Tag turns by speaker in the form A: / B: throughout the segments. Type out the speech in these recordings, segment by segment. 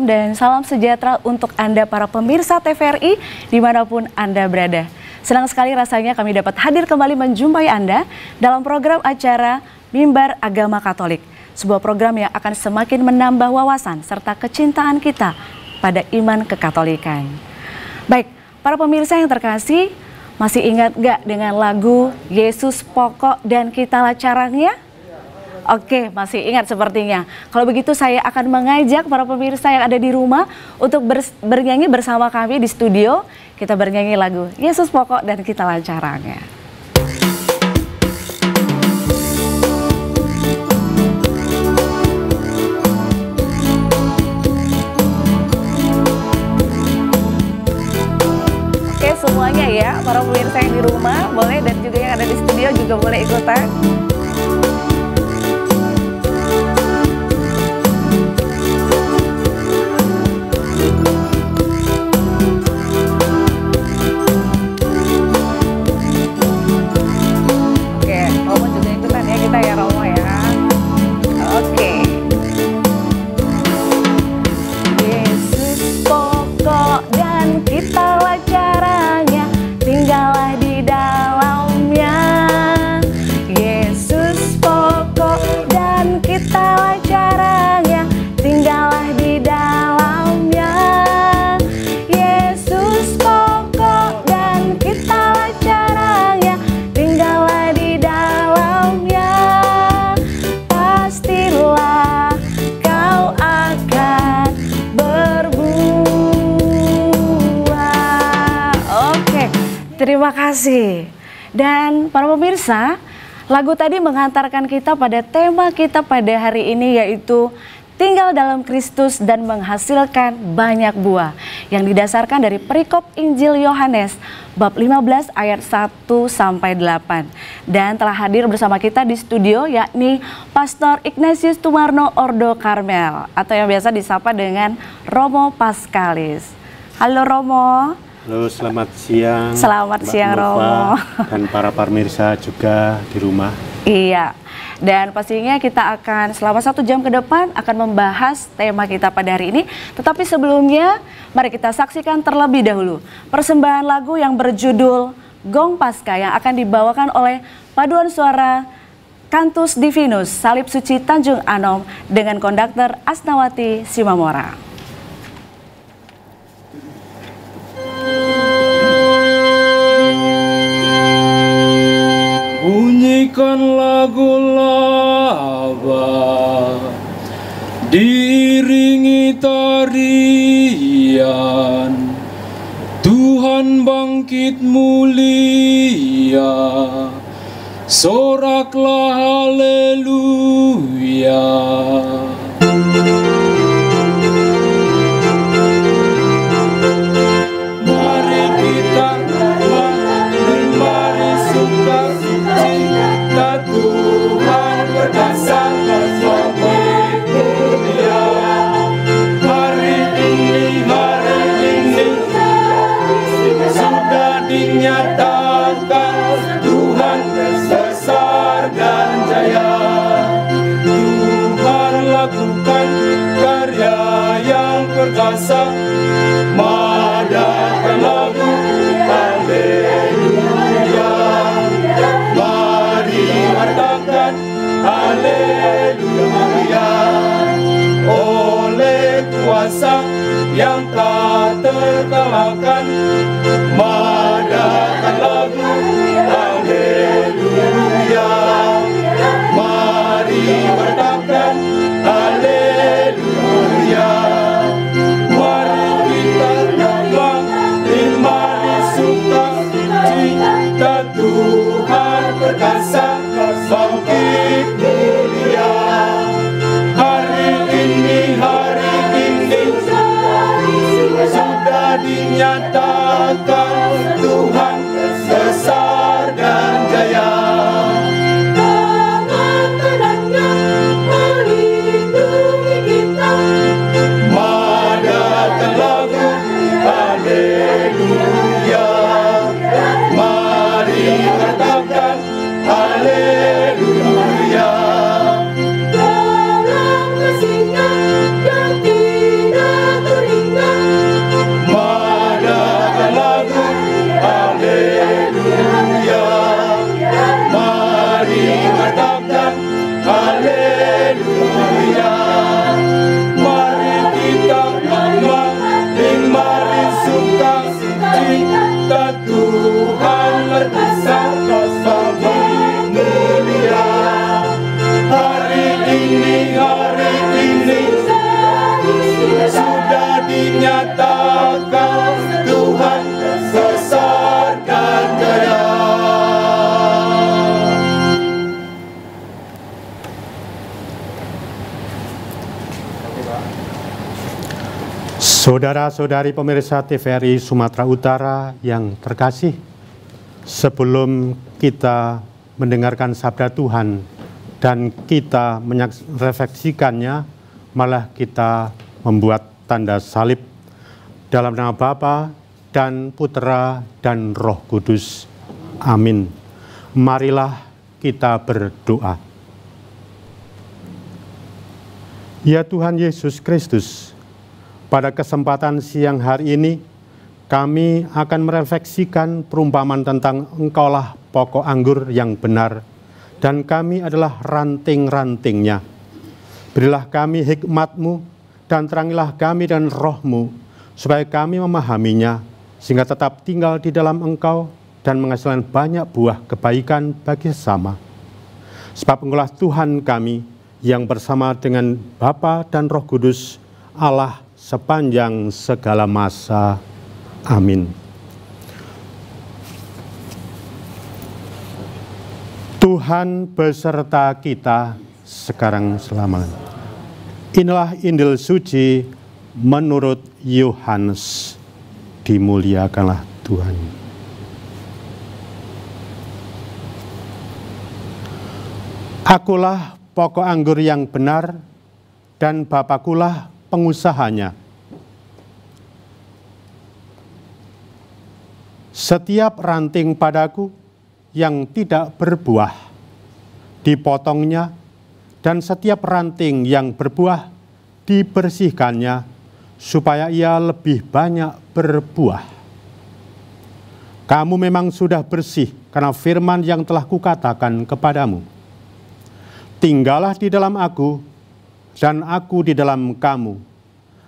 A: dan salam sejahtera untuk Anda para pemirsa TVRI dimanapun Anda berada. Senang sekali rasanya kami dapat hadir kembali menjumpai Anda dalam program acara Mimbar Agama Katolik. Sebuah program yang akan semakin menambah wawasan serta kecintaan kita pada iman kekatolikan. Baik, para pemirsa yang terkasih, masih ingat gak dengan lagu Yesus Pokok dan Kitalah Caranya? Oke, masih ingat sepertinya. Kalau begitu saya akan mengajak para pemirsa yang ada di rumah untuk bernyanyi bersama kami di studio. Kita bernyanyi lagu Yesus Pokok dan Kitalah Caranya. Oke semuanya ya, para pemirsa yang di rumah boleh, dan juga yang ada di studio juga boleh ikutan. Terima kasih. Dan para pemirsa, lagu tadi mengantarkan kita pada tema kita pada hari ini, yaitu tinggal dalam Kristus dan menghasilkan banyak buah, yang didasarkan dari perikop Injil Yohanes bab 15 ayat 1-8. Dan telah hadir bersama kita di studio yakni Pastor Ignatius Tumarno Ordo Karmel, atau yang biasa disapa dengan Romo Paskalis. Halo Romo.
B: Halo, selamat siang.
A: Selamat siang Romo.
B: Dan para pemirsa juga di rumah.
A: Iya, dan pastinya kita akan selama 1 jam ke depan akan membahas tema kita pada hari ini. Tetapi sebelumnya, mari kita saksikan terlebih dahulu persembahan lagu yang berjudul Gong Paskah yang akan dibawakan oleh paduan suara Cantus Divinus Salib Suci Tanjung Anom dengan konduktor Asnawati Simamora.
C: Bunyikan lagu laba, diiringi tarian, Tuhan bangkit mulia, soraklah haleluya. Dinyatakan Tuhan besar dan jaya. Tuhan lakukan karya yang perkasa. Madahkan lagu haleluya. Mari wartakan haleluya. Oleh kuasa yang tak terkalahkan, madahkan lagu haleluya. Mari wartakan haleluya. Mari kita terbang, mari sukacita, Tuhan perkasa bangkit mulia. Hari ini sudah dinyatakan Tuhan besar dan jaya. Tangan kanannya melindungi kita. Madahkan lagu haleluya. Mari katakan haleluya.
B: Saudara-saudari pemirsa TVRI Sumatera Utara yang terkasih, sebelum kita mendengarkan sabda Tuhan dan kita merefleksikannya, malah kita membuat tanda salib dalam nama Bapa dan Putera dan Roh Kudus. Amin. Marilah kita berdoa. Ya Tuhan Yesus Kristus, pada kesempatan siang hari ini, kami akan merefleksikan perumpamaan tentang Engkaulah pokok anggur yang benar, dan kami adalah ranting-rantingnya. Berilah kami hikmat-Mu, dan terangilah kami dan Roh-Mu, supaya kami memahaminya, sehingga tetap tinggal di dalam Engkau, dan menghasilkan banyak buah kebaikan bagi sesama. Sebab Engkaulah Tuhan kami, yang bersama dengan Bapa dan Roh Kudus, Allah sepanjang segala masa. Amin. Tuhan beserta kita sekarang selamanya. Inilah Injil suci menurut Yohanes. Dimuliakanlah Tuhan. Akulah pokok anggur yang benar, dan Bapakulah pengusahanya. Setiap ranting padaku yang tidak berbuah dipotongnya, dan setiap ranting yang berbuah dibersihkannya, supaya ia lebih banyak berbuah. Kamu memang sudah bersih karena firman yang telah kukatakan kepadamu. Tinggallah di dalam aku, dan aku di dalam kamu.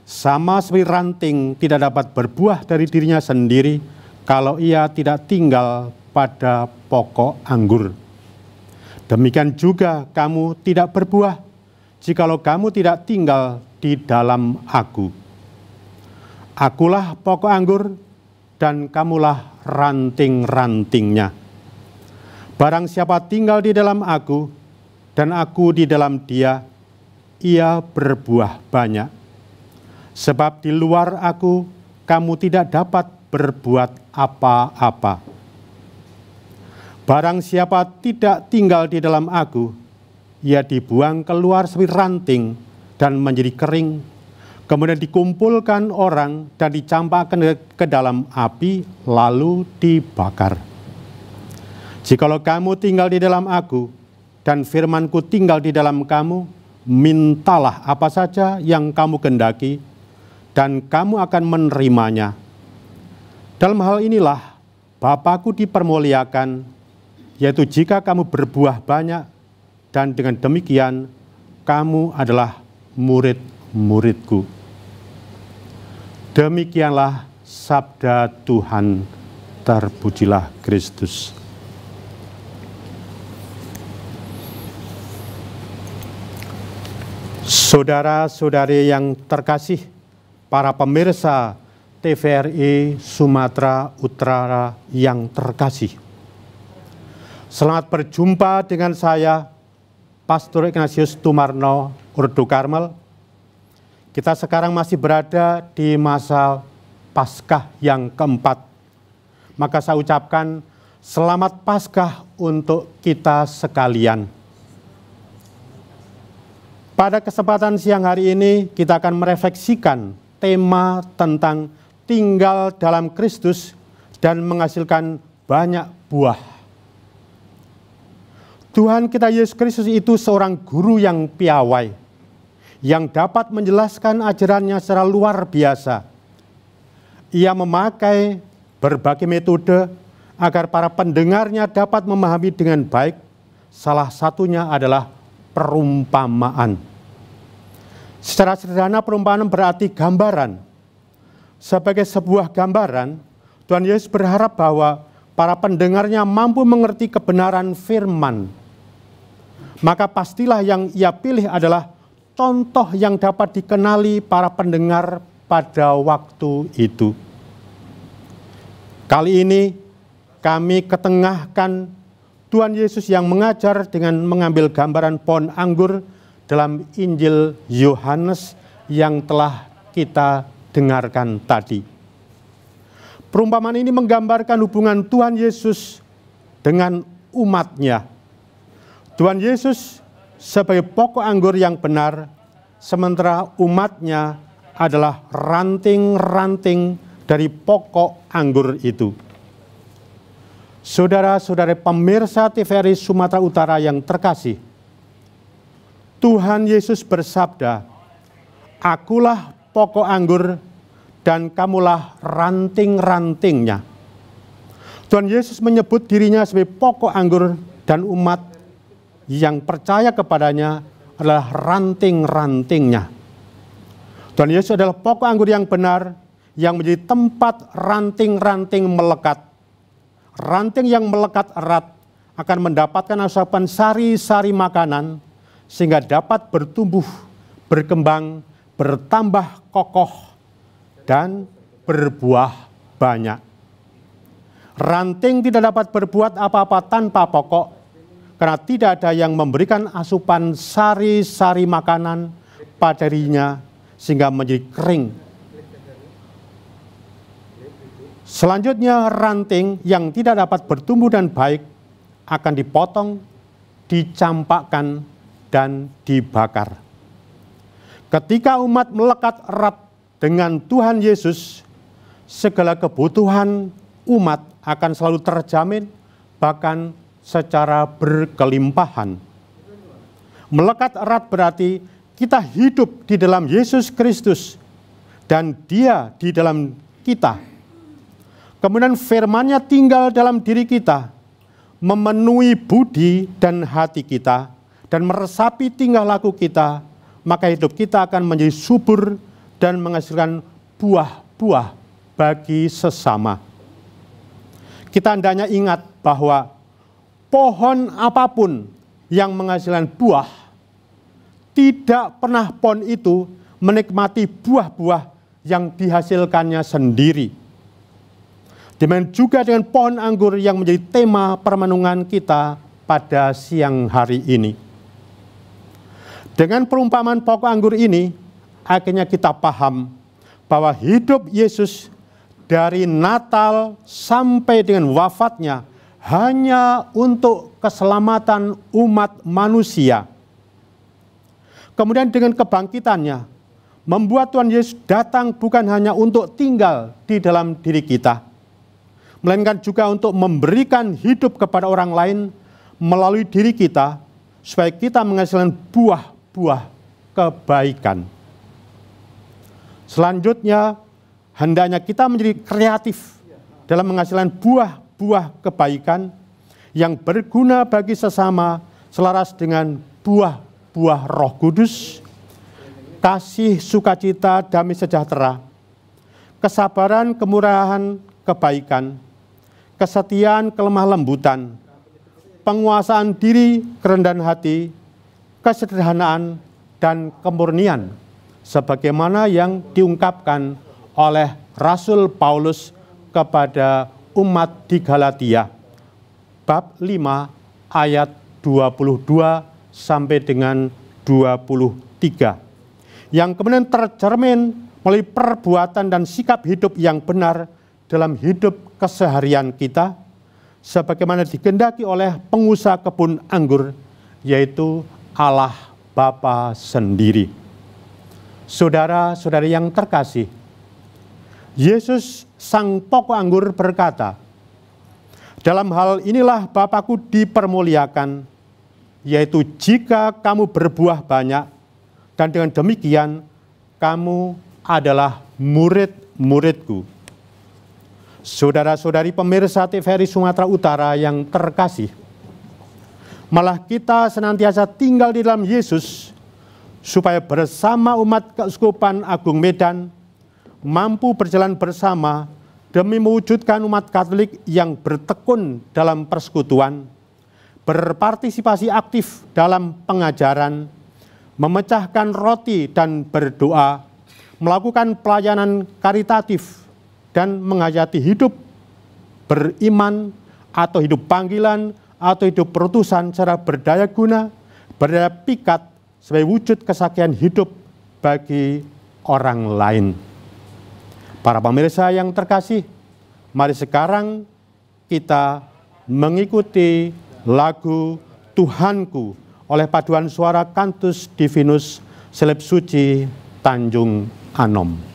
B: Sama seperti ranting tidak dapat berbuah dari dirinya sendiri kalau ia tidak tinggal pada pokok anggur. Demikian juga kamu tidak berbuah jikalau kamu tidak tinggal di dalam aku. Akulah pokok anggur, dan kamulah ranting-rantingnya. Barang siapa tinggal di dalam aku, dan aku di dalam dia, ia berbuah banyak. Sebab di luar aku, kamu tidak dapat berbuat apa-apa. Barang siapa tidak tinggal di dalam aku, ia dibuang keluar seperti ranting dan menjadi kering, kemudian dikumpulkan orang dan dicampakkan ke dalam api, lalu dibakar. Jikalau kamu tinggal di dalam aku, dan firman-Ku tinggal di dalam kamu, mintalah apa saja yang kamu kehendaki, dan kamu akan menerimanya. Dalam hal inilah Bapa-Ku dipermuliakan, yaitu jika kamu berbuah banyak, dan dengan demikian kamu adalah murid-murid-Ku. Demikianlah sabda Tuhan. Terpujilah Kristus. Saudara-saudari yang terkasih, para pemirsa TVRI Sumatera Utara yang terkasih. Selamat berjumpa dengan saya, Pastor Ignatius Tumarno, Urdu Karmel. Kita sekarang masih berada di masa Paskah yang keempat. Maka saya ucapkan selamat Paskah untuk kita sekalian. Pada kesempatan siang hari ini kita akan merefleksikan tema tentang tinggal dalam Kristus dan menghasilkan banyak buah. Tuhan kita Yesus Kristus itu seorang guru yang piawai, yang dapat menjelaskan ajarannya secara luar biasa. Ia memakai berbagai metode agar para pendengarnya dapat memahami dengan baik. Salah satunya adalah perumpamaan. Secara sederhana, perumpamaan berarti gambaran. Sebagai sebuah gambaran, Tuhan Yesus berharap bahwa para pendengarnya mampu mengerti kebenaran firman. Maka pastilah yang ia pilih adalah contoh yang dapat dikenali para pendengar pada waktu itu. Kali ini kami ketengahkan Tuhan Yesus yang mengajar dengan mengambil gambaran pohon anggur dalam Injil Yohanes yang telah kita dengarkan tadi. Perumpamaan ini menggambarkan hubungan Tuhan Yesus dengan umatnya. Tuhan Yesus sebagai pokok anggur yang benar, sementara umatnya adalah ranting-ranting dari pokok anggur itu. Saudara-saudara pemirsa TVRI Sumatera Utara yang terkasih, Tuhan Yesus bersabda, "Akulah pokok anggur dan kamulah ranting-rantingnya." Tuhan Yesus menyebut dirinya sebagai pokok anggur dan umat yang percaya kepadanya adalah ranting-rantingnya. Tuhan Yesus adalah pokok anggur yang benar yang menjadi tempat ranting-ranting melekat. Ranting yang melekat erat akan mendapatkan asupan sari-sari makanan sehingga dapat bertumbuh, berkembang, bertambah kokoh, dan berbuah banyak. Ranting tidak dapat berbuat apa-apa tanpa pokok, karena tidak ada yang memberikan asupan sari-sari makanan pada dirinya sehingga menjadi kering. Selanjutnya ranting yang tidak dapat bertumbuh dan baik akan dipotong, dicampakkan, dan dibakar. Ketika umat melekat erat dengan Tuhan Yesus, segala kebutuhan umat akan selalu terjamin, bahkan secara berkelimpahan. Melekat erat berarti kita hidup di dalam Yesus Kristus dan Dia di dalam kita. Kemudian firman-Nya tinggal dalam diri kita, memenuhi budi dan hati kita, dan meresapi tingkah laku kita, maka hidup kita akan menjadi subur dan menghasilkan buah-buah bagi sesama. Kita hendaknya ingat bahwa pohon apapun yang menghasilkan buah, tidak pernah pohon itu menikmati buah-buah yang dihasilkannya sendiri. Demikian juga dengan pohon anggur yang menjadi tema permenungan kita pada siang hari ini. Dengan perumpamaan pokok anggur ini, akhirnya kita paham bahwa hidup Yesus dari Natal sampai dengan wafatnya hanya untuk keselamatan umat manusia. Kemudian dengan kebangkitannya, membuat Tuhan Yesus datang bukan hanya untuk tinggal di dalam diri kita, melainkan juga untuk memberikan hidup kepada orang lain melalui diri kita, supaya kita menghasilkan buah-buah kebaikan. Selanjutnya, hendaknya kita menjadi kreatif dalam menghasilkan buah-buah kebaikan yang berguna bagi sesama, selaras dengan buah-buah Roh Kudus, kasih, sukacita, damai sejahtera, kesabaran, kemurahan, kebaikan, kesetiaan, kelemah lembutan, penguasaan diri, kerendahan hati, kesederhanaan, dan kemurnian, sebagaimana yang diungkapkan oleh Rasul Paulus kepada umat di Galatia, bab 5 ayat 22 sampai dengan 23, yang kemudian tercermin melalui perbuatan dan sikap hidup yang benar dalam hidup keseharian kita, sebagaimana dikehendaki oleh pengusaha kebun anggur, yaitu Allah Bapa sendiri. Saudara-saudari yang terkasih, Yesus sang pokok anggur berkata, "Dalam hal inilah Bapakku dipermuliakan, yaitu jika kamu berbuah banyak, dan dengan demikian kamu adalah murid-muridku." Saudara-saudari pemirsa TVRI Sumatera Utara yang terkasih, malah kita senantiasa tinggal di dalam Yesus, supaya bersama umat Keuskupan Agung Medan mampu berjalan bersama demi mewujudkan umat Katolik yang bertekun dalam persekutuan, berpartisipasi aktif dalam pengajaran, memecahkan roti dan berdoa, melakukan pelayanan karitatif, dan menghayati hidup beriman atau hidup panggilan atau hidup perutusan secara berdaya guna, berdaya pikat sebagai wujud kesaksian hidup bagi orang lain. Para pemirsa yang terkasih, mari sekarang kita mengikuti lagu Tuhanku oleh paduan suara Cantus Divinus Seleb Suci Tanjung Anom.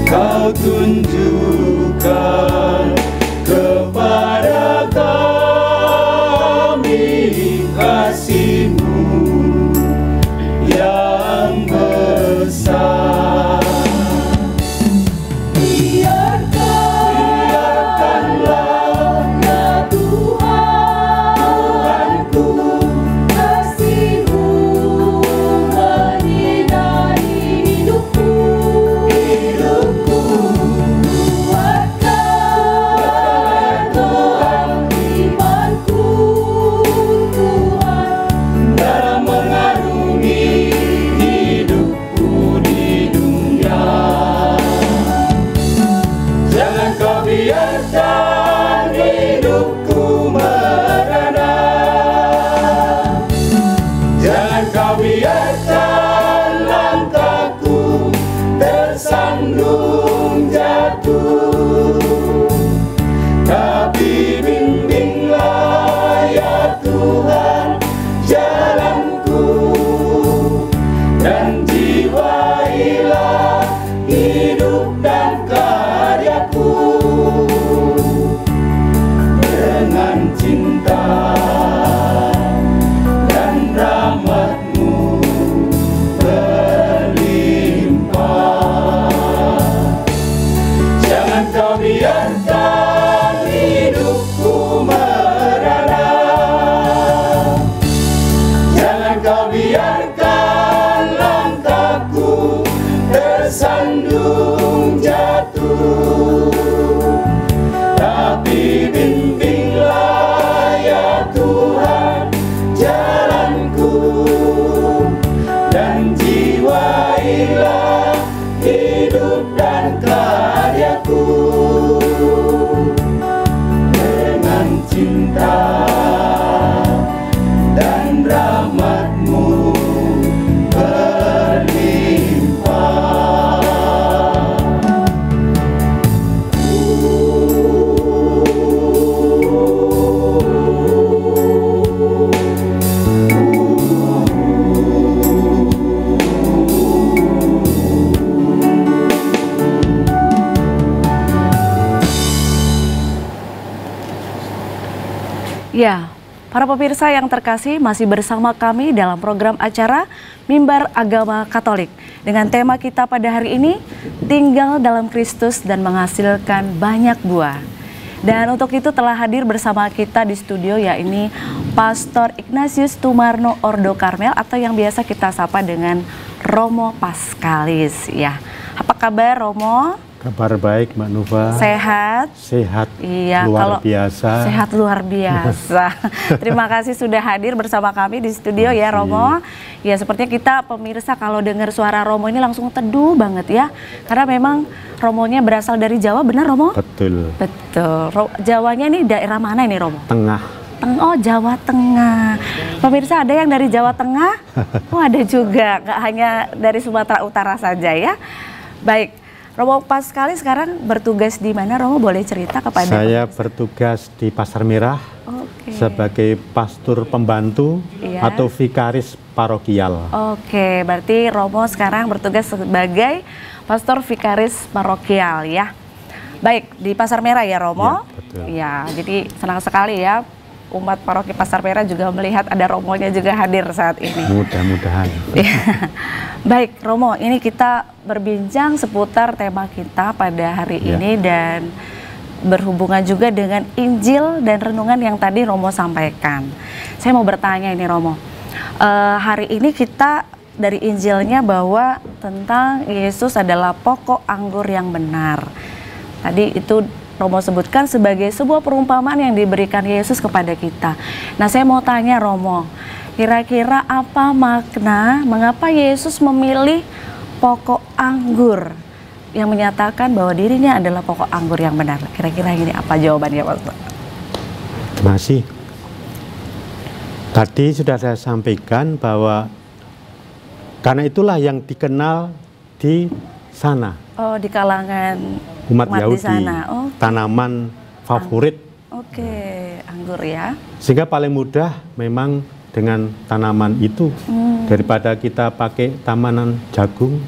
C: Kau tunjukkan kepada kami kasih-Mu yang besar. Biarkanlah ya Tuhanku, kasih-Mu menyinari hidupku. Biarkan hidupku merana, jangan kau biarkan langkahku tersandung jatuh, tapi bimbinglah ya Tuhan jalanku, dan jiwailah hidup dan karyaku dengan cinta dan rahmat-Mu berlimpah. Jangan kau biarkan hidupku merana, jangan kau biarkan langkahku tersandung jatuh, tapi bimbinglah ya Tuhan jalanku, dan jiwailah hidup dan karyaku dengan cinta dan rahmat-Mu berlimpah.
A: Ya, para pemirsa yang terkasih, masih bersama kami dalam program acara Mimbar Agama Katolik. Dengan tema kita pada hari ini, tinggal dalam Kristus dan menghasilkan banyak buah. Dan untuk itu telah hadir bersama kita di studio, yakni Pastor Ignatius Tumarno Ordo Karmel, atau yang biasa kita sapa dengan Romo Paskalis. Ya, apa kabar Romo?
B: Kabar baik Mbak Nuva.
A: Sehat?
B: Sehat,
A: iya,
B: luar biasa.
A: Sehat luar biasa. Terima kasih sudah hadir bersama kami di studio ya Romo. Ya, sepertinya kita pemirsa kalau dengar suara Romo ini langsung teduh banget ya. Karena memang Romonya berasal dari Jawa, benar Romo?
B: Betul.
A: Betul. Jawanya ini daerah mana ini Romo?
B: Tengah.
A: Jawa Tengah. Pemirsa, ada yang dari Jawa Tengah? Oh, ada juga, nggak hanya dari Sumatera Utara saja ya. Baik, Romo pas sekali sekarang bertugas di mana, Romo boleh cerita kepada
B: Saya
A: pemirsa?
B: bertugas di Pasar Merah sebagai pastor pembantu atau vikaris parokial.
A: Oke, berarti Romo sekarang bertugas sebagai pastor vikaris parokial ya. Baik, di Pasar Merah ya Romo?
B: Ya, betul.
A: Ya, jadi senang sekali ya umat paroki Pasar Merah juga melihat ada Romonya juga hadir saat ini.
B: Mudah-mudahan.
A: Baik, Romo, ini kita berbincang seputar tema kita pada hari ini dan berhubungan juga dengan Injil dan renungan yang tadi Romo sampaikan. Saya mau bertanya ini Romo, hari ini kita dari Injilnya bahwa tentang Yesus adalah pokok anggur yang benar. Tadi itu Romo sebutkan sebagai sebuah perumpamaan yang diberikan Yesus kepada kita. Nah, saya mau tanya Romo, kira-kira apa makna mengapa Yesus memilih pokok anggur yang menyatakan bahwa dirinya adalah pokok anggur yang benar? Kira-kira ini apa jawabannya, Pak?
B: Terima kasih. Tadi sudah saya sampaikan bahwa karena itulah yang dikenal di sana.
A: Oh, di kalangan
B: umat Yahudi,
A: di sana.
B: tanaman favorit.
A: Oke, anggur ya.
B: Sehingga paling mudah memang dengan tanaman itu daripada kita pakai tanaman jagung,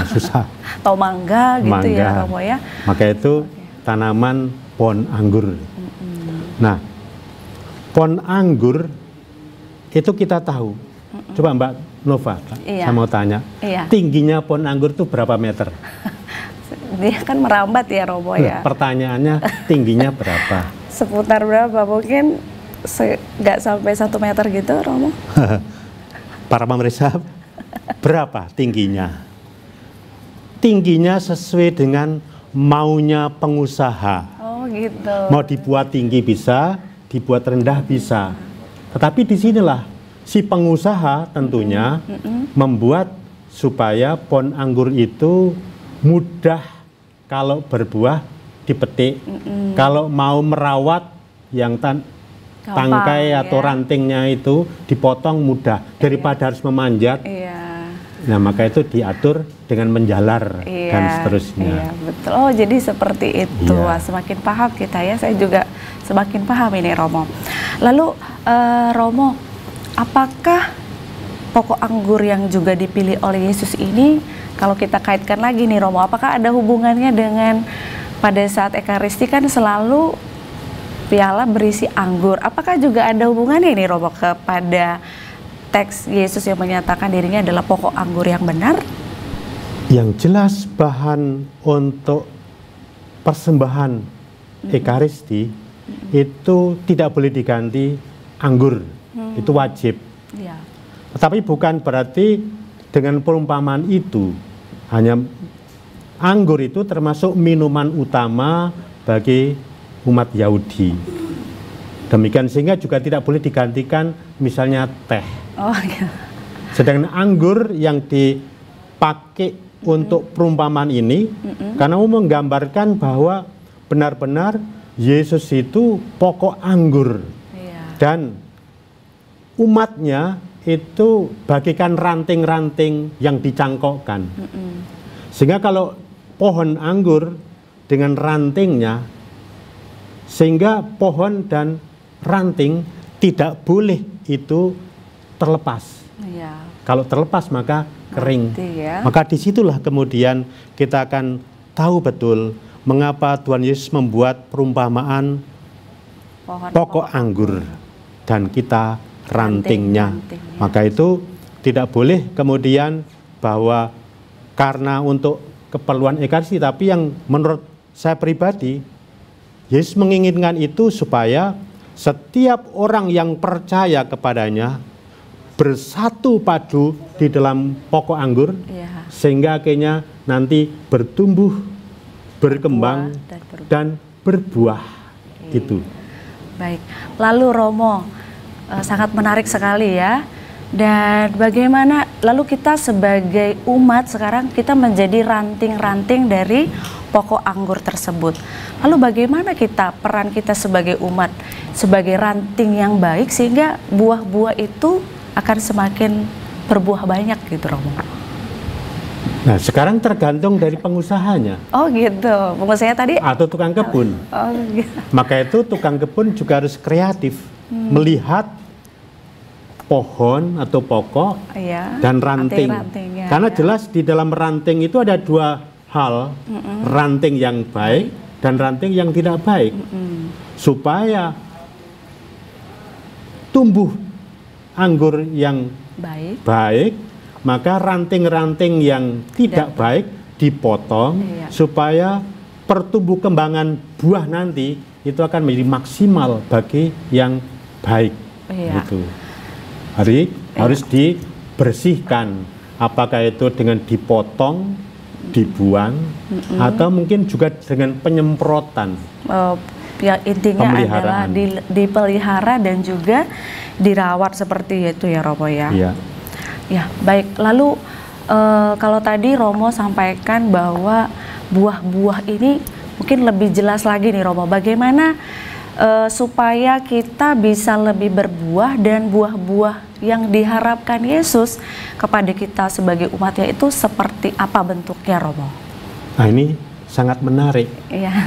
B: susah.
A: Atau mangga gitu ya, Romo ya.
B: Maka itu tanaman pohon anggur. Nah, pohon anggur itu kita tahu. Coba Mbak Nova, saya mau tanya, tingginya pohon anggur itu berapa meter?
A: Dia kan merambat ya Romo ya.
B: Pertanyaannya tingginya berapa?
A: Seputar berapa? Mungkin nggak sampai 1 meter gitu Romo?
B: Para pemirsa, berapa tingginya? Tingginya sesuai dengan maunya pengusaha.
A: Oh gitu.
B: Mau dibuat tinggi bisa, dibuat rendah bisa. Tetapi disinilah si pengusaha tentunya membuat supaya pohon anggur itu mudah kalau berbuah dipetik, kalau mau merawat yang tangkai atau rantingnya itu dipotong mudah daripada harus memanjat. Nah, maka itu diatur dengan menjalar dan seterusnya.
A: Iya, betul. Oh, jadi seperti itu. Wah, semakin paham kita ya. Saya juga semakin paham ini Romo. Lalu Romo, apakah pokok anggur yang juga dipilih oleh Yesus ini, kalau kita kaitkan lagi nih Romo, apakah ada hubungannya dengan pada saat Ekaristi kan selalu piala berisi anggur? Apakah juga ada hubungannya nih Romo kepada teks Yesus yang menyatakan dirinya adalah pokok anggur yang benar?
B: Yang jelas bahan untuk persembahan Ekaristi itu tidak boleh diganti anggur, itu wajib. Tetapi bukan berarti dengan perumpamaan itu hanya anggur itu termasuk minuman utama bagi umat Yahudi. Demikian sehingga juga tidak boleh digantikan misalnya teh. Oh, iya. Sedangkan anggur yang dipakai untuk perumpamaan ini karena mau menggambarkan bahwa benar-benar Yesus itu pokok anggur dan umatnya itu bagikan ranting-ranting yang dicangkokkan. Sehingga kalau pohon anggur dengan rantingnya, sehingga pohon dan ranting tidak boleh itu terlepas. Kalau terlepas maka kering. Maka disitulah kemudian kita akan tahu betul mengapa Tuhan Yesus membuat perumpamaan pokok anggur dan kita rantingnya. Maka itu tidak boleh kemudian bahwa karena untuk keperluan Ekaristi, tapi yang menurut saya pribadi Yesus menginginkan itu supaya setiap orang yang percaya kepadanya bersatu padu di dalam pokok anggur sehingga akhirnya nanti bertumbuh, berkembang dan berbuah. Itu.
A: Baik. Lalu Romo, sangat menarik sekali ya Dan bagaimana lalu kita sebagai umat sekarang kita menjadi ranting-ranting dari pokok anggur tersebut. Lalu bagaimana peran kita sebagai umat, sebagai ranting yang baik sehingga buah-buah itu akan semakin berbuah banyak gitu, Romo?
B: Nah, sekarang tergantung dari pengusahanya.
A: Oh gitu, pengusahanya tadi?
B: Atau tukang kebun.
A: Oh gitu.
B: Maka itu tukang kebun juga harus kreatif, melihat pohon atau pokok dan ranting. Karena jelas di dalam ranting itu ada dua hal, ranting yang baik dan ranting yang tidak baik. Supaya tumbuh anggur yang baik, maka ranting-ranting yang tidak baik dipotong supaya pertumbuh kembangan buah nanti itu akan menjadi maksimal bagi yang baik. Gitu. Harus dibersihkan, apakah itu dengan dipotong, dibuang, atau mungkin juga dengan penyemprotan.
A: Yang intinya adalah dipelihara dan juga dirawat seperti itu ya, Romo ya. Ya, baik. Lalu kalau tadi Romo sampaikan bahwa buah-buah ini mungkin lebih jelas lagi nih, Romo, bagaimana supaya kita bisa lebih berbuah dan buah-buah yang diharapkan Yesus kepada kita sebagai umatnya itu seperti apa bentuknya, Romo?
B: Nah, ini sangat menarik.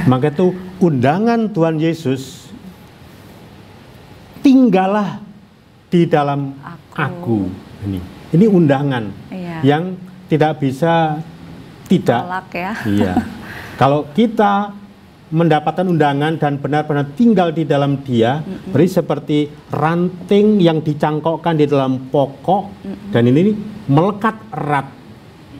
B: Maka itu undangan Tuhan Yesus, tinggallah di dalam aku. Ini undangan yang tidak bisa tidak.
A: Tolak ya.
B: Iya. Kalau kita mendapatkan undangan dan benar-benar tinggal di dalam Dia, berarti seperti ranting yang dicangkokkan di dalam pokok, dan ini melekat erat,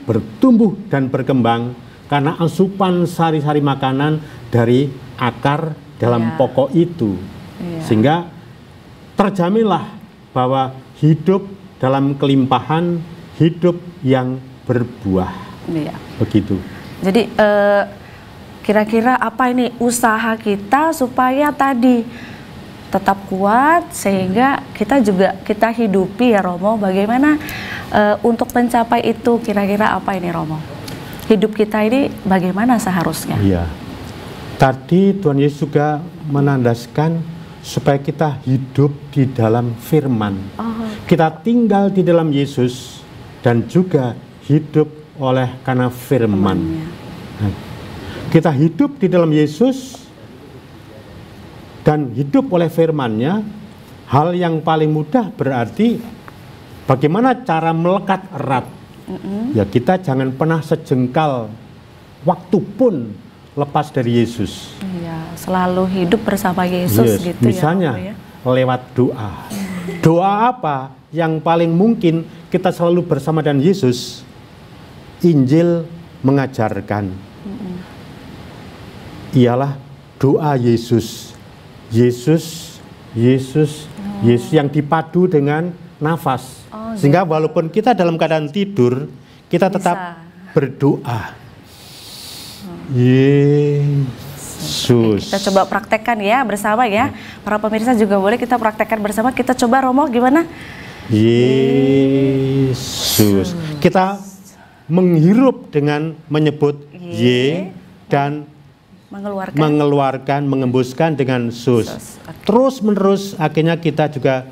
B: bertumbuh dan berkembang karena asupan sari-sari makanan dari akar dalam pokok itu. Sehingga terjaminlah bahwa hidup dalam kelimpahan, hidup yang berbuah. Begitu.
A: Jadi kira-kira apa ini usaha kita supaya tadi tetap kuat sehingga kita hidupi ya, Romo? Bagaimana untuk mencapai itu, kira-kira apa ini, Romo? Hidup kita ini bagaimana seharusnya?
B: Iya. Tadi Tuhan Yesus juga menandaskan supaya kita hidup di dalam firman. Kita tinggal di dalam Yesus dan juga hidup oleh karena firman. Kita hidup di dalam Yesus dan hidup oleh firman-Nya. Hal yang paling mudah berarti bagaimana cara melekat erat. Ya, kita jangan pernah sejengkal waktu pun lepas dari Yesus.
A: Selalu hidup bersama Yesus gitu.
B: Misalnya
A: ya,
B: lewat doa. Doa apa yang paling mungkin kita selalu bersama dengan Yesus? Injil mengajarkan. Ialah doa Yesus. Yesus yang dipadu dengan nafas. Sehingga walaupun kita dalam keadaan tidur, kita tetap berdoa. Yesus.
A: Kita coba praktekkan ya bersama ya. Para pemirsa juga boleh kita praktekkan bersama. Kita coba, Romo, gimana?
B: Yesus. Kita menghirup dengan menyebut Y dan mengeluarkan, mengembuskan dengan sus. Terus menerus akhirnya kita juga.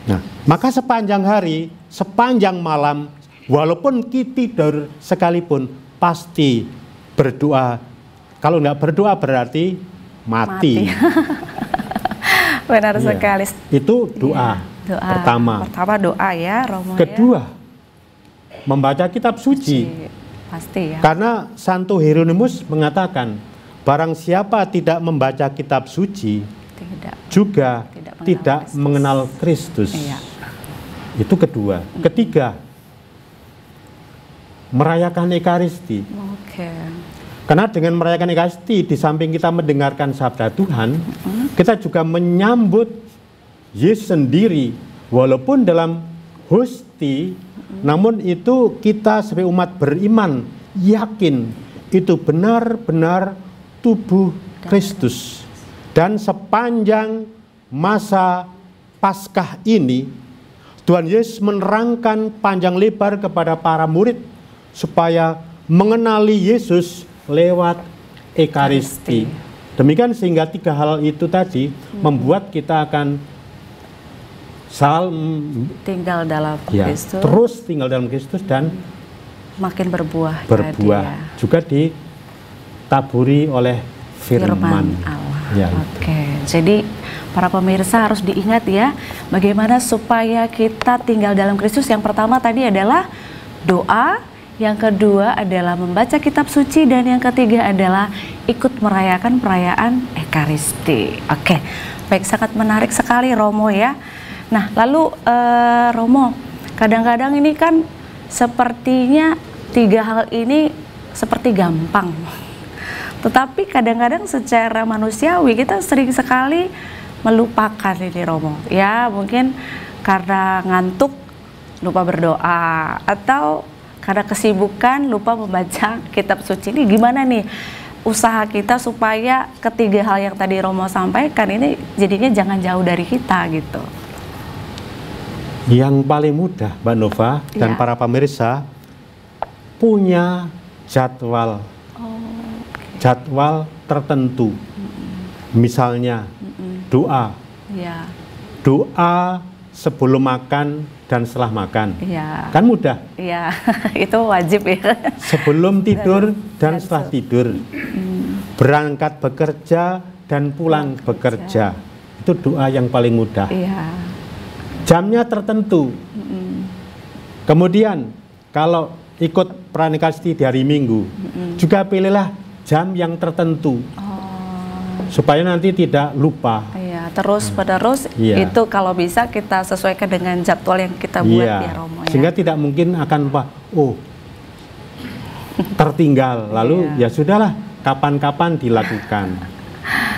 B: Nah, maka sepanjang hari, sepanjang malam, walaupun kita tidur sekalipun, pasti berdoa. Kalau nggak berdoa berarti mati.
A: Benar sekali.
B: Itu doa. Pertama
A: doa ya, Romo.
B: Kedua, membaca kitab suci.
A: Pasti ya.
B: Karena Santo Hieronymus mengatakan, barang siapa tidak membaca kitab suci, juga tidak mengenal Kristus. Itu kedua. Ketiga, merayakan Ekaristi. Karena dengan merayakan Ekaristi, di samping kita mendengarkan sabda Tuhan, kita juga menyambut Yesus sendiri, walaupun dalam hosti. Namun itu kita sebagai umat beriman yakin itu benar-benar tubuh Kristus. Dan sepanjang masa Paskah ini, Tuhan Yesus menerangkan panjang lebar kepada para murid supaya mengenali Yesus lewat Ekaristi. Demikian sehingga 3 hal itu tadi membuat kita akan
A: tinggal dalam Kristus,
B: terus tinggal dalam Kristus dan
A: makin berbuah.
B: Juga ditaburi oleh firman
A: Allah.
B: Ya.
A: Oke, jadi para pemirsa harus diingat ya, bagaimana supaya kita tinggal dalam Kristus. Yang pertama tadi adalah doa, yang kedua adalah membaca kitab suci, dan yang ketiga adalah ikut merayakan perayaan Ekaristi. Oke, baik, sangat menarik sekali Romo ya. Nah, lalu Romo, kadang-kadang ini kan sepertinya 3 hal ini seperti gampang. Tetapi kadang-kadang secara manusiawi kita sering sekali melupakan ini Romo. Ya, mungkin karena ngantuk lupa berdoa, atau karena kesibukan lupa membaca kitab suci. Ini gimana nih usaha kita supaya ketiga hal yang tadi Romo sampaikan ini jadinya jangan jauh dari kita gitu?
B: Yang paling mudah, Mbak Nova dan para pemirsa, punya jadwal. Jadwal tertentu. Misalnya doa. Doa sebelum makan dan setelah makan. Kan mudah.
A: Iya, itu wajib ya.
B: Sebelum tidur dan setelah tidur. Berangkat bekerja dan pulang bekerja. Itu doa yang paling mudah. Jamnya tertentu. Kemudian kalau ikut perayaan Ekaristi di hari Minggu, juga pilihlah jam yang tertentu. Supaya nanti tidak lupa.
A: Terus menerus itu kalau bisa kita sesuaikan dengan jadwal yang kita buat ya Romo ya.
B: Sehingga tidak mungkin akan lupa, tertinggal, lalu ya sudahlah, kapan-kapan dilakukan.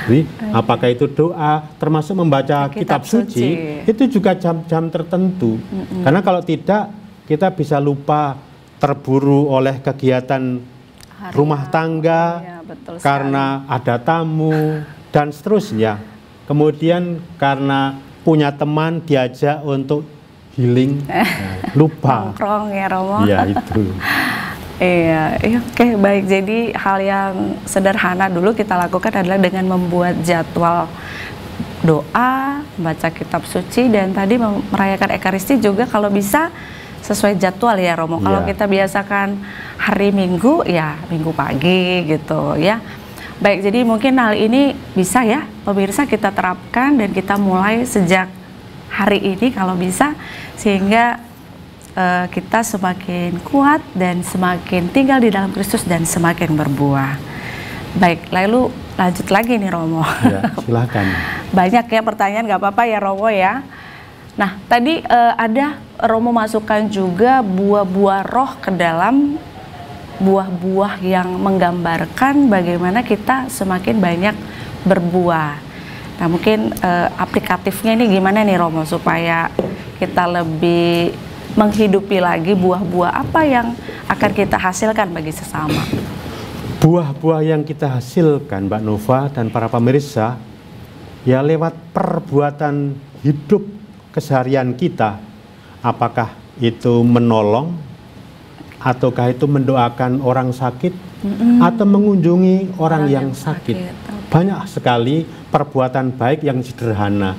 B: Jadi apakah itu doa, termasuk membaca kitab suci, itu juga jam-jam tertentu. Karena kalau tidak, kita bisa lupa, terburu oleh kegiatan rumah tangga, karena ada tamu dan seterusnya. Kemudian karena punya teman diajak untuk healing, lupa.
A: Nongkrong ya Romo.
B: Iya itu.
A: Iya, oke, baik. Jadi hal yang sederhana dulu kita lakukan adalah dengan membuat jadwal doa, baca kitab suci, dan tadi merayakan Ekaristi juga kalau bisa sesuai jadwal ya Romo. Kalau kita biasakan hari Minggu, ya Minggu pagi gitu ya. Baik, jadi mungkin hal ini bisa ya pemirsa kita terapkan dan kita mulai sejak hari ini kalau bisa, sehingga kita semakin kuat dan semakin tinggal di dalam Kristus dan semakin berbuah. Baik, lalu lanjut lagi nih Romo.
B: Ya, silakan.
A: Banyak ya pertanyaan, nggak apa-apa ya Romo ya. Nah, tadi ada Romo masukkan juga buah-buah roh ke dalam buah-buah yang menggambarkan bagaimana kita semakin banyak berbuah. Nah, mungkin aplikatifnya ini gimana nih Romo supaya kita lebih menghidupi lagi buah-buah apa yang akan kita hasilkan bagi sesama.
B: Buah-buah yang kita hasilkan, Mbak Nova dan para pemirsa, ya lewat perbuatan hidup keseharian kita. Apakah itu menolong, ataukah itu mendoakan orang sakit, atau mengunjungi orang yang sakit. Banyak sekali perbuatan baik yang sederhana.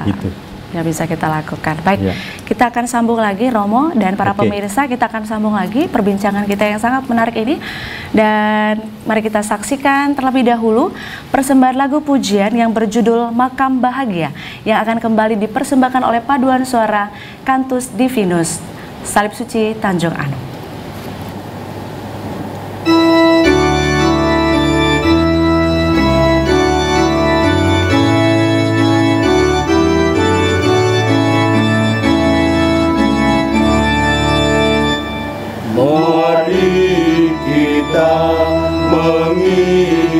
B: Itu
A: yang bisa kita lakukan. Baik, kita akan sambung lagi Romo dan para pemirsa, kita akan sambung lagi perbincangan kita yang sangat menarik ini. Dan mari kita saksikan terlebih dahulu persembahan lagu pujian yang berjudul Makam Bahagia yang akan kembali dipersembahkan oleh paduan suara Cantus Divinus Salib Suci Tanjung Anu.
C: Mari kita mengikuti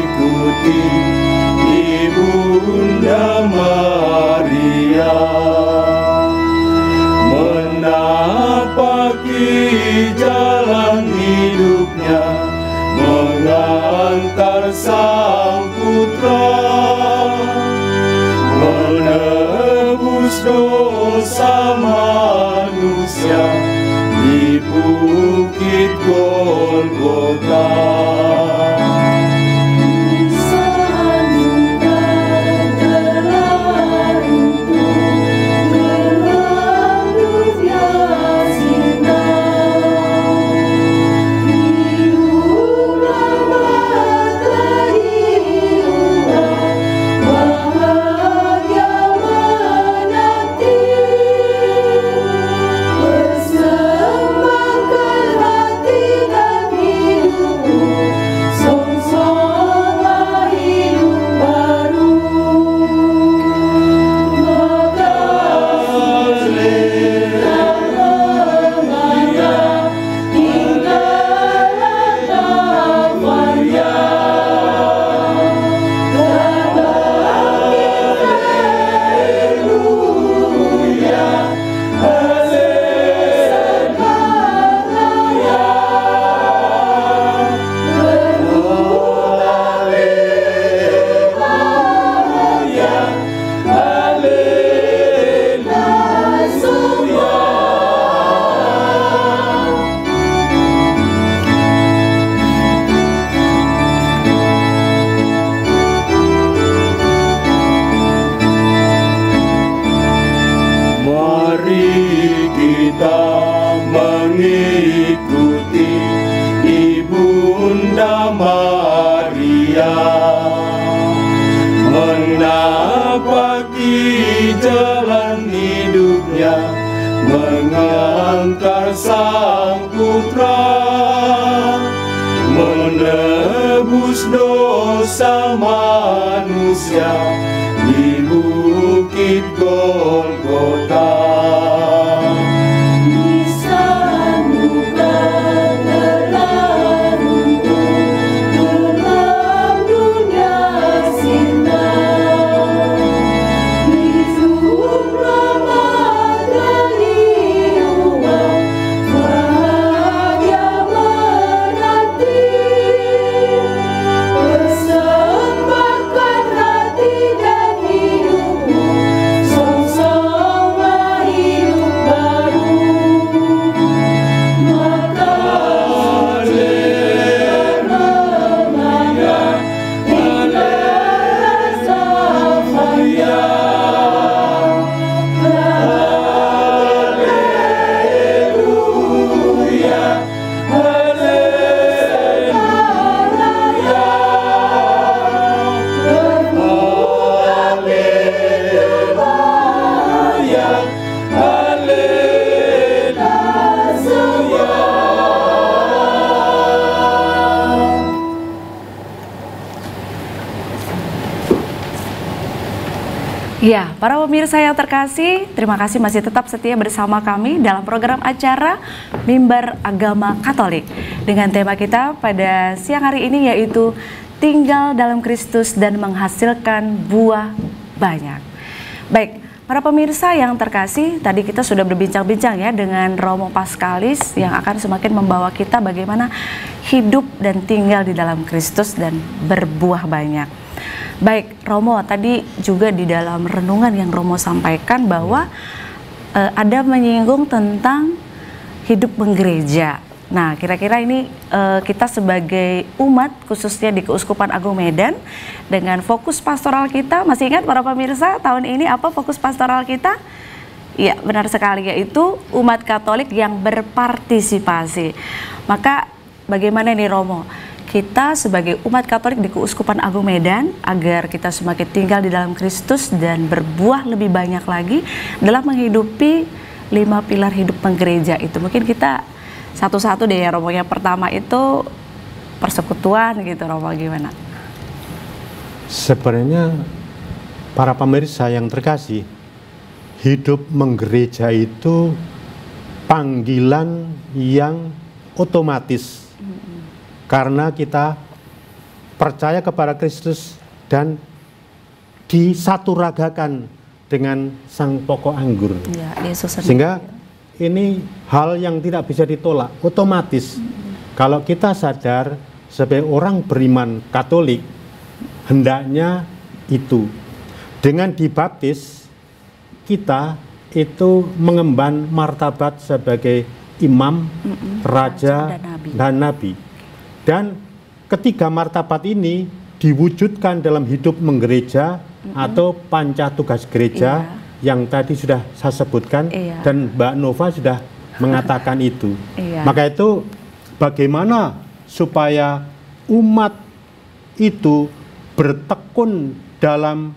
C: Ibunda Maria, menapaki jalan hidupnya, mengantar Sang Putra, menebus dosa dosa manusia di bukit Golgota. Mengantar Sang Putra, menebus dosa manusia di bukit Golgota.
A: Ya, para pemirsa yang terkasih, terima kasih masih tetap setia bersama kami dalam program acara Mimbar Agama Katolik. Dengan tema kita pada siang hari ini yaitu tinggal dalam Kristus dan menghasilkan buah banyak. Baik, para pemirsa yang terkasih, tadi kita sudah berbincang-bincang ya dengan Romo Paskalis yang akan semakin membawa kita bagaimana hidup dan tinggal di dalam Kristus dan berbuah banyak. Baik, Romo, tadi juga di dalam renungan yang Romo sampaikan bahwa ada menyinggung tentang hidup menggereja. Nah, kira-kira ini kita sebagai umat, khususnya di Keuskupan Agung Medan, dengan fokus pastoral kita, masih ingat para pemirsa tahun ini apa fokus pastoral kita? Ya, benar sekali, yaitu umat Katolik yang berpartisipasi. Maka bagaimana nih Romo? Kita sebagai umat Katolik di Keuskupan Agung Medan, agar kita semakin tinggal di dalam Kristus dan berbuah lebih banyak lagi dalam menghidupi 5 pilar hidup penggereja itu. Mungkin kita satu-satu deh ya Romo. Yang pertama itu persekutuan gitu Romo, gimana?
B: Sebenarnya para pemirsa yang terkasih, hidup menggereja itu panggilan yang otomatis. Karena kita percaya kepada Kristus dan disaturagakan dengan sang pokok anggur. Ya, Yesus sehingga ini hal yang tidak bisa ditolak, otomatis. Kalau kita sadar sebagai orang beriman Katolik, hendaknya itu. Dengan dibaptis, kita itu mengemban martabat sebagai imam, raja, dan nabi. Dan ketiga martabat ini diwujudkan dalam hidup menggereja atau panca tugas gereja yang tadi sudah saya sebutkan, dan Mbak Nova sudah mengatakan itu. Maka itu bagaimana supaya umat itu bertekun dalam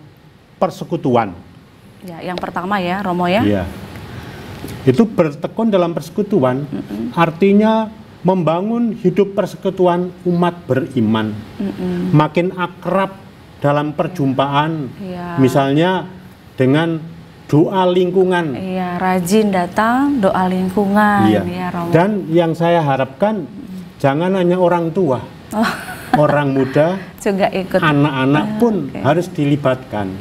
B: persekutuan.
A: Ya, yang pertama ya, Romo ya.
B: Iya. Itu bertekun dalam persekutuan, artinya membangun hidup persekutuan umat beriman. Makin akrab dalam perjumpaan, misalnya dengan doa lingkungan.
A: Iya, rajin datang, doa lingkungan.
B: Iya.
A: Ya, Romo.
B: Dan yang saya harapkan jangan hanya orang tua, orang muda,
A: juga ikut,
B: anak-anak pun harus dilibatkan.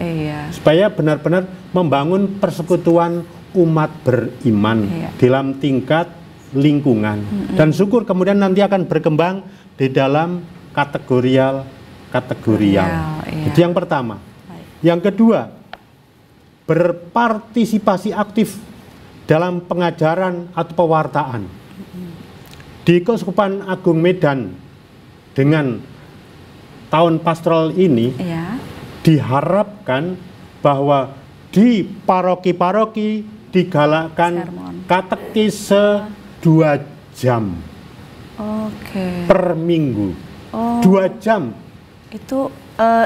B: Supaya benar-benar membangun persekutuan umat beriman dalam tingkat lingkungan. Dan syukur kemudian nanti akan berkembang di dalam kategorial. Itu yang pertama. Yang kedua, berpartisipasi aktif dalam pengajaran atau pewartaan. Di Keuskupan Agung Medan dengan tahun pastoral ini diharapkan bahwa di paroki-paroki digalakkan katekise 2 jam per minggu. 2 jam.
A: Itu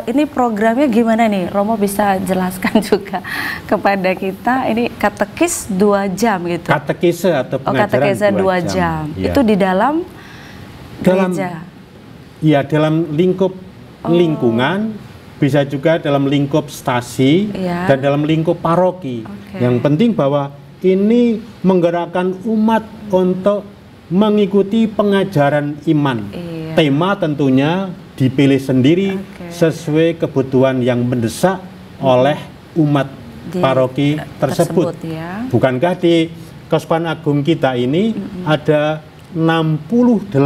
A: ini programnya gimana nih? Romo bisa jelaskan juga kepada kita. Ini katekis 2 jam gitu.
B: Katekise atau pengajaran
A: katekise 2 jam.
B: Ya.
A: Itu di dalam gereja.
B: Iya, dalam lingkup lingkungan, bisa juga dalam lingkup stasi, dan dalam lingkup paroki. Yang penting bahwa ini menggerakkan umat untuk mengikuti pengajaran iman. Tema tentunya dipilih sendiri sesuai kebutuhan yang mendesak oleh umat paroki tersebut. Bukankah di Keuskupan Agung kita ini ada 68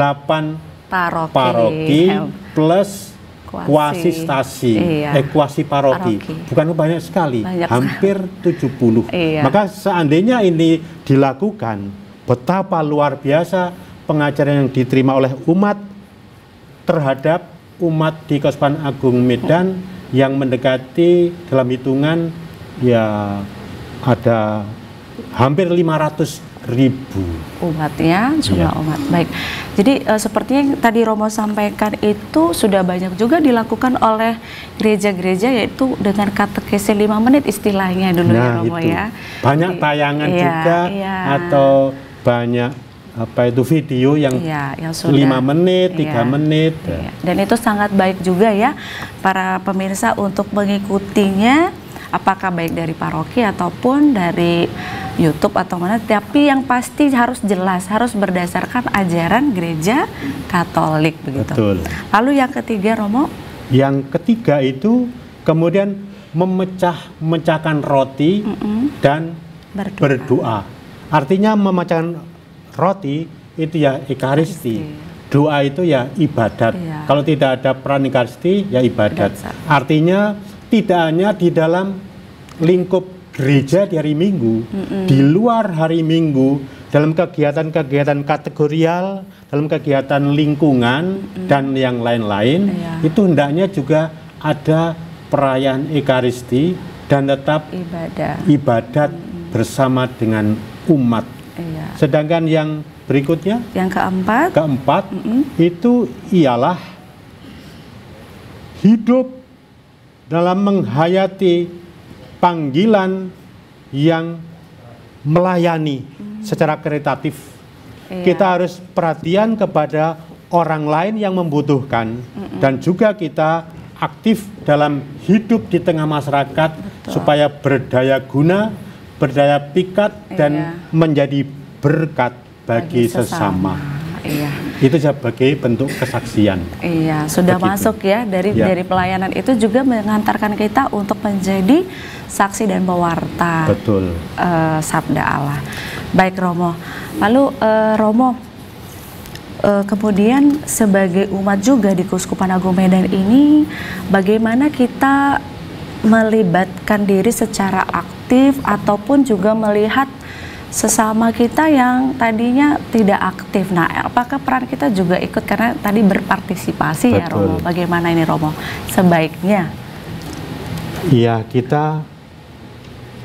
B: paroki plus kuasi stasi, kuasi paroki. Bukan banyak sekali, hampir 70. Maka seandainya ini dilakukan, betapa luar biasa pengajaran yang diterima oleh umat terhadap umat di Keuskupan Agung Medan yang mendekati dalam hitungan ya ada hampir 500.000
A: umatnya, jumlah umat. Baik, jadi seperti yang tadi Romo sampaikan itu sudah banyak juga dilakukan oleh gereja-gereja, yaitu dengan katekese 5 menit istilahnya dulu ya Romo
B: itu.
A: Ya.
B: Banyak jadi, tayangan juga atau banyak video yang 5 menit, 3 menit.
A: Dan itu sangat baik juga ya para pemirsa untuk mengikutinya, apakah baik dari paroki ataupun dari YouTube atau mana, tapi yang pasti harus jelas, harus berdasarkan ajaran gereja Katolik begitu.
B: Betul.
A: Lalu yang ketiga, Romo?
B: Yang ketiga itu kemudian memecahkan roti dan berdoa. Artinya memecahkan roti itu ya Ekaristi. Doa itu ya ibadat. Kalau tidak ada peran Ekaristi ya ibadat. Artinya tidak hanya di dalam lingkup gereja di hari Minggu, di luar hari Minggu, dalam kegiatan-kegiatan kategorial, dalam kegiatan lingkungan dan yang lain-lain, itu hendaknya juga ada perayaan Ekaristi dan tetap ibadat bersama dengan umat. Sedangkan yang berikutnya,
A: yang keempat,
B: itu ialah hidup dalam menghayati panggilan yang melayani secara karitatif. Kita harus perhatian kepada orang lain yang membutuhkan, dan juga kita aktif dalam hidup di tengah masyarakat supaya berdaya guna, berdaya pikat, dan menjadi berkat bagi sesama. Itu sebagai bentuk kesaksian.
A: Sudah masuk ya dari pelayanan itu juga mengantarkan kita untuk menjadi saksi dan pewarta.
B: Betul.
A: Sabda Allah. Baik Romo. Lalu Romo, kemudian sebagai umat juga di Keuskupan Agung Medan ini, bagaimana kita melibatkan diri secara aktif ataupun juga melihat sesama kita yang tadinya tidak aktif. Nah, apakah peran kita juga ikut karena tadi berpartisipasi? Betul. Ya Romo? Bagaimana ini Romo sebaiknya?
B: Iya, kita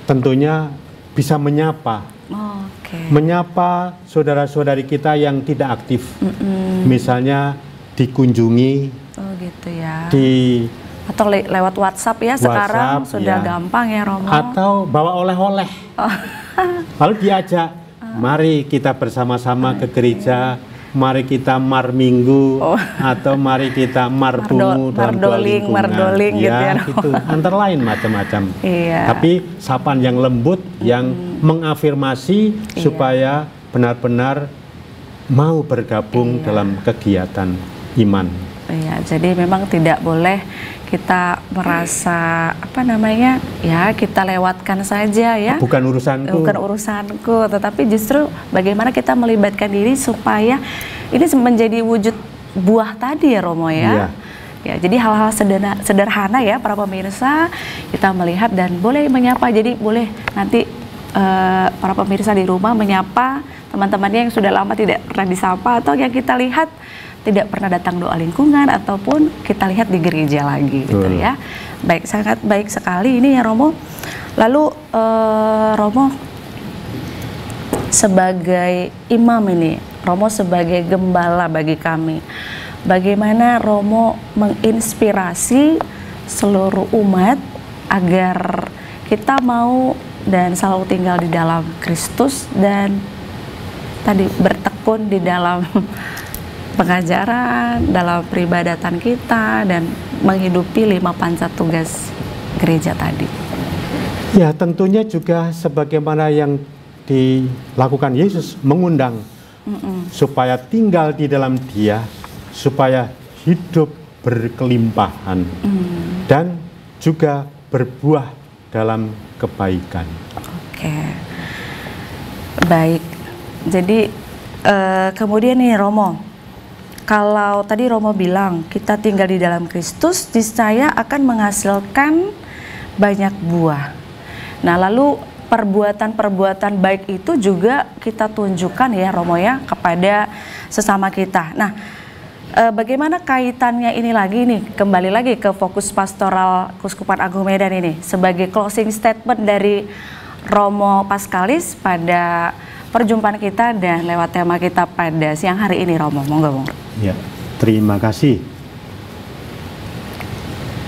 B: tentunya bisa menyapa. Menyapa saudara-saudari kita yang tidak aktif. Misalnya dikunjungi.
A: Oh gitu ya.
B: Atau
A: lewat WhatsApp ya, sekarang sudah gampang ya Romo.
B: Atau bawa oleh-oleh. Lalu diajak, mari kita bersama-sama ke gereja, mari kita mar minggu, atau mari kita mar bungu dalam dua lingkungan.
A: Mardoling gitu ya.
B: Gitu. Antara lain macam-macam.
A: Iya.
B: Tapi sapaan yang lembut, yang mengafirmasi supaya benar-benar mau bergabung dalam kegiatan iman.
A: Iya, jadi memang tidak boleh kita merasa ya kita lewatkan saja ya.
B: Bukan urusanku.
A: Bukan urusanku, tetapi justru bagaimana kita melibatkan diri supaya ini menjadi wujud buah tadi ya Romo ya. Iya. Ya, jadi hal-hal sederhana ya para pemirsa, kita melihat dan boleh menyapa. Jadi boleh nanti para pemirsa di rumah menyapa teman-temannya yang sudah lama tidak pernah disapa atau yang kita lihat tidak pernah datang doa lingkungan ataupun kita lihat di gereja lagi gitu ya. Baik, sangat baik sekali ini ya Romo. Lalu Romo sebagai imam ini, Romo sebagai gembala bagi kami, bagaimana Romo menginspirasi seluruh umat agar kita mau dan selalu tinggal di dalam Kristus dan tadi bertekun di dalam pengajaran, dalam peribadatan kita, dan menghidupi 5 panca tugas gereja tadi.
B: Ya, tentunya juga sebagaimana yang dilakukan Yesus, mengundang supaya tinggal di dalam Dia, supaya hidup berkelimpahan dan juga berbuah dalam kebaikan.
A: Oke, baik. Jadi kemudian nih Romo, kalau tadi Romo bilang kita tinggal di dalam Kristus, niscaya akan menghasilkan banyak buah. Nah, lalu perbuatan-perbuatan baik itu juga kita tunjukkan ya Romo ya kepada sesama kita. Nah, bagaimana kaitannya ini lagi nih, kembali lagi ke fokus pastoral Keuskupan Agung Medan ini sebagai closing statement dari Romo Paskalis pada perjumpaan kita dan lewat tema kita pada siang hari ini Romo. Monggo.
B: Ya, terima kasih.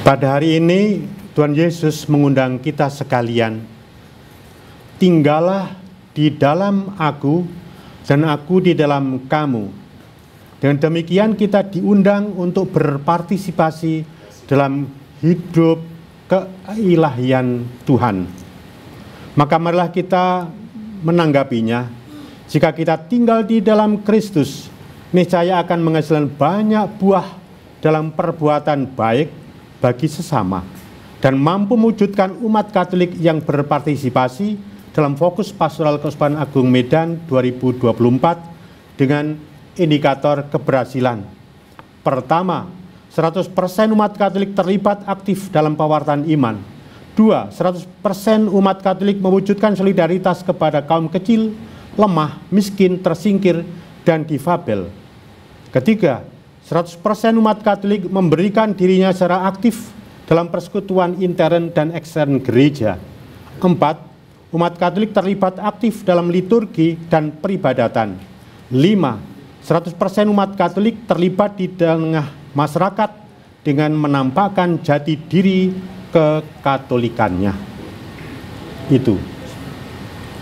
B: Pada hari ini Tuhan Yesus mengundang kita sekalian, tinggallah di dalam aku dan aku di dalam kamu. Dengan demikian kita diundang untuk berpartisipasi dalam hidup keilahian Tuhan. Maka marilah kita menanggapinya. Jika kita tinggal di dalam Kristus, niscaya akan menghasilkan banyak buah dalam perbuatan baik bagi sesama dan mampu mewujudkan umat Katolik yang berpartisipasi dalam fokus pastoral Keuskupan Agung Medan 2024 dengan indikator keberhasilan. Pertama, 100% umat Katolik terlibat aktif dalam pewartaan iman. 2, 100% umat Katolik mewujudkan solidaritas kepada kaum kecil, lemah, miskin, tersingkir, dan difabel. Ketiga, 100% umat Katolik memberikan dirinya secara aktif dalam persekutuan intern dan ekstern gereja. 4, umat Katolik terlibat aktif dalam liturgi dan peribadatan. 5, 100% umat Katolik terlibat di tengah masyarakat dengan menampakkan jati diri kekatolikannya. Itu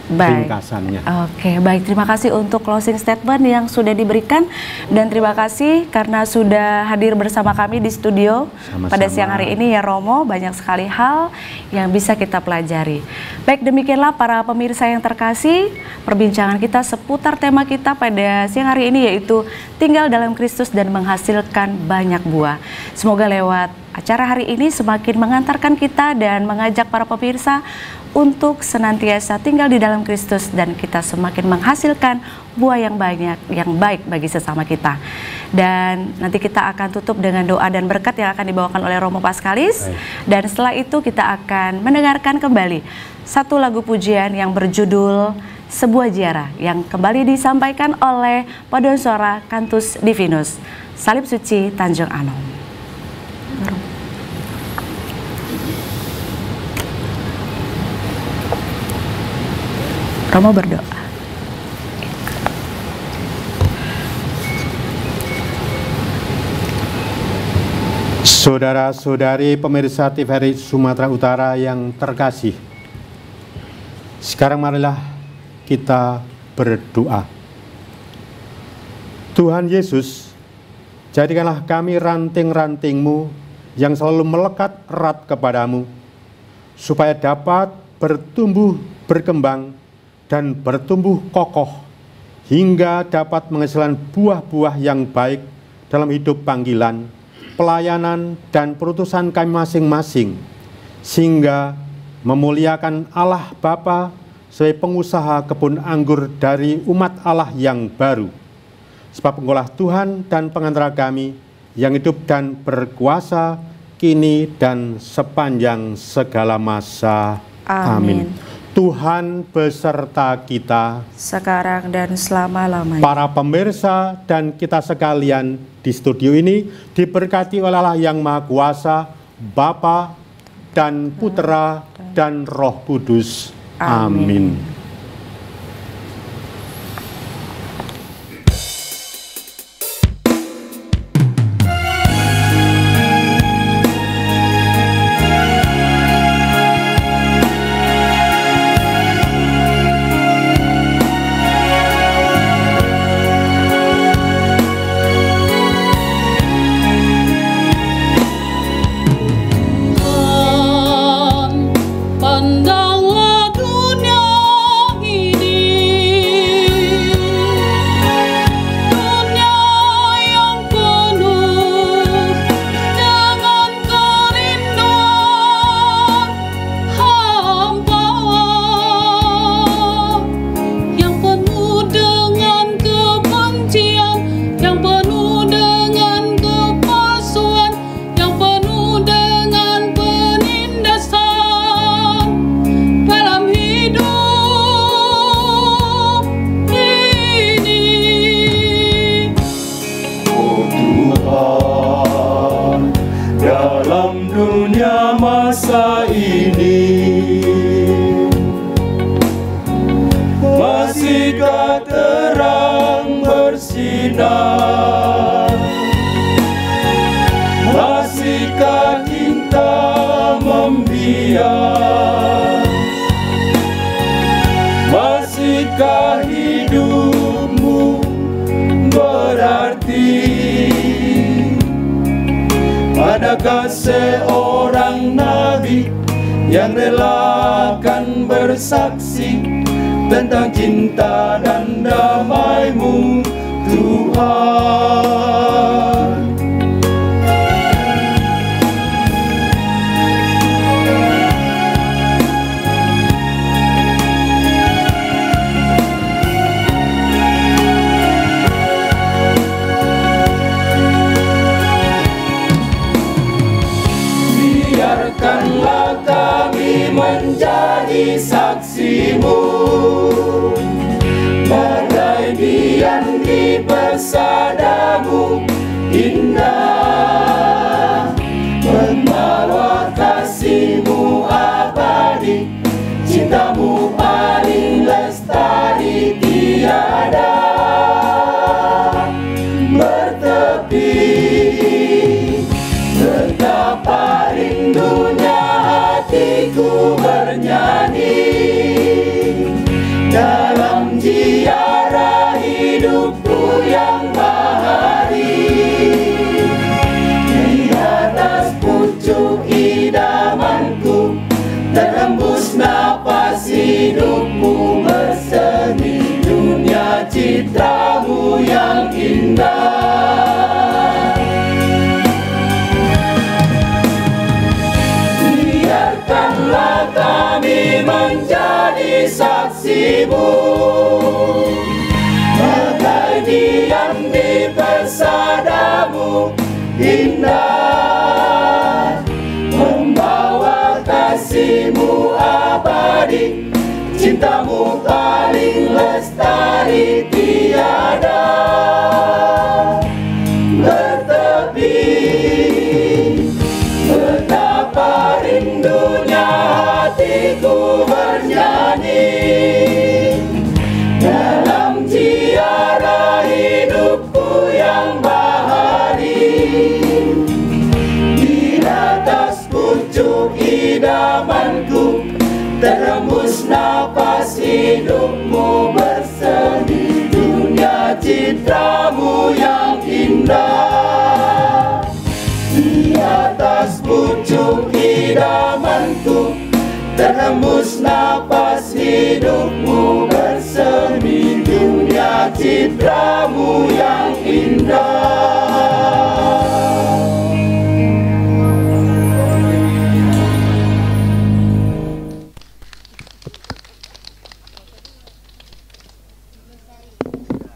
B: ringkasannya.
A: Oke, baik. Terima kasih untuk closing statement yang sudah diberikan dan terima kasih karena sudah hadir bersama kami di studio. Sama-sama. Pada siang hari ini ya Romo, banyak sekali hal yang bisa kita pelajari. Baik, demikianlah para pemirsa yang terkasih, perbincangan kita seputar tema kita pada siang hari ini yaitu tinggal dalam Kristus dan menghasilkan banyak buah. Semoga lewat Acara hari ini semakin mengantarkan kita dan mengajak para pemirsa untuk senantiasa tinggal di dalam Kristus dan kita semakin menghasilkan buah yang banyak, yang baik bagi sesama kita. Dan nanti kita akan tutup dengan doa dan berkat yang akan dibawakan oleh Romo Paskalis. Dan setelah itu kita akan mendengarkan kembali satu lagu pujian yang berjudul Sebuah Ziarah yang kembali disampaikan oleh Paduan Suara Cantus Divinus, Salib Suci Tanjung Anom. Romo berdoa.
B: Saudara-saudari pemirsa TVRI Sumatera Utara yang terkasih, sekarang marilah kita berdoa. Tuhan Yesus, jadikanlah kami ranting-ranting-Mu yang selalu melekat erat kepadamu, supaya dapat bertumbuh, berkembang, dan bertumbuh kokoh, hingga dapat menghasilkan buah-buah yang baik dalam hidup panggilan, pelayanan, dan perutusan kami masing-masing, sehingga memuliakan Allah Bapa sebagai pengusaha kebun anggur dari umat Allah yang baru. Sebab Engkaulah Tuhan dan pengantara kami yang hidup dan berkuasa kini dan sepanjang segala masa. Amin. Tuhan beserta kita
A: sekarang dan selama-lamanya.
B: Para pemirsa dan kita sekalian di studio ini diberkati oleh Allah yang Maha Kuasa, Bapa dan Putra dan Roh Kudus. Amin.
D: Pandanglah dunia
C: bersinar. Masihkah cinta membiar? Masihkah hidupmu berarti? Adakah seorang nabi yang relakan bersaksi tentang cinta dan damai-Mu, Tuhan? Biarkanlah kami menjadi saksi-Mu, badai diam di persadamu indah, membawa kasih-Mu abadi, cinta-Mu paling lestari tiada bertepi. Betapa rindunya hatiku bernyanyi dalam ziarah hidupku yang bahari. Di atas pucuk idamanku terhembus napas hidupmu bersemi, dunia citra-Mu yang indah. indah, membawa kasih-Mu abadi, cinta-Mu paling lestari tiada bertepi. Betapa rindunya hatiku bernyanyi dalam ziarah hidupku yang bahari. Di atas pucuk idamanku terhembus napas hidup-Mu bersemi, dunia citra-Mu yang indah. Di atas pucuk idamanku terhembus napas hidup-Mu bersemi, dunia citra-Mu yang indah.